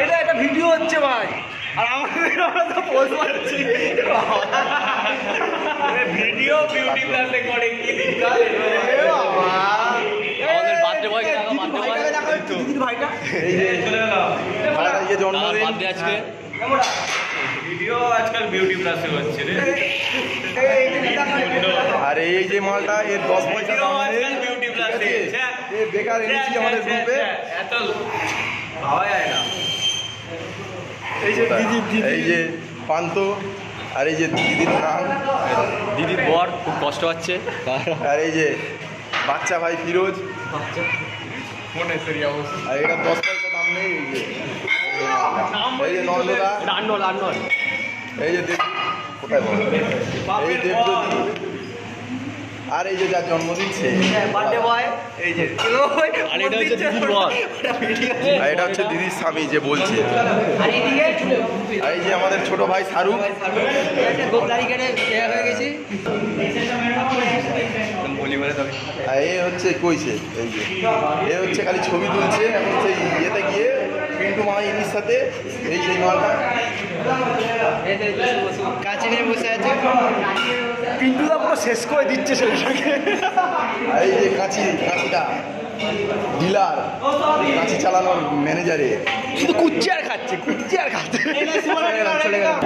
এটা একটা ভিডিও হচ্ছে ভাই, আর আমরা তো পোজ মারছি। ভিডিও বিউটি প্লাস রেকর্ডিং কি দিকাল বাবা আমাদের বার্থডে বয় দিদির ভাইটা এই যে চলে গেলাম। এই জন্মদিন বার্থডে আজকে ভিডিও আজকাল বিউটি প্লাসে হচ্ছে রে। আর এই যে মালটা এর 10 পয়সা ভিডিও দাম নেই, আজকাল বিউটি ঠিক প্লাসে। আছে? এ বেকার এনেছি আমাদের গ্রুপে। এত পাওয়া যায় না। এই যে পান্ত, আর এই যে দিদির নাম, দিদির বর খুব কষ্ট হচ্ছে। আর এই যে বাচ্চা ভাই ফিরোজ। আর এটা 10 পয়সা দাম নেই। এই যে নন্দদা, আন্নল আন্নল এই যে দেব, কোথায় বল? এই দেবজ্যোতি, আর এই যে যার জন্মদিন সে, বার্থডে বয়। এই যে আর এটা হচ্ছে দিদির বর। আর এটা হচ্ছে দিদির স্বামী যে বলছে। আর এইদিকে আর এই যে আমাদের ছোট ভাই শাহরুখ। গোপদারি কেটে হয়ে গেছি। আর এ হচ্ছে কইছে, এই যে এ হচ্ছে খালি ছবি তুলছে এখন সেই ইয়েতে গিয়ে পিন্টু মাইনির সাথে। এই সেই মালটা কাছে নিয়ে বসে আছে, পিন্টুদা পুরো শেষ করে দিচ্ছে ছেলেটাকে। আর এই যে কাঁচিটা ডিলার, কাঁচি চালানোর ম্যানেজারে শুধু কুচ্চি আর খাচ্ছে, কুচ্চি আর খাচ্ছে। চলে গেল।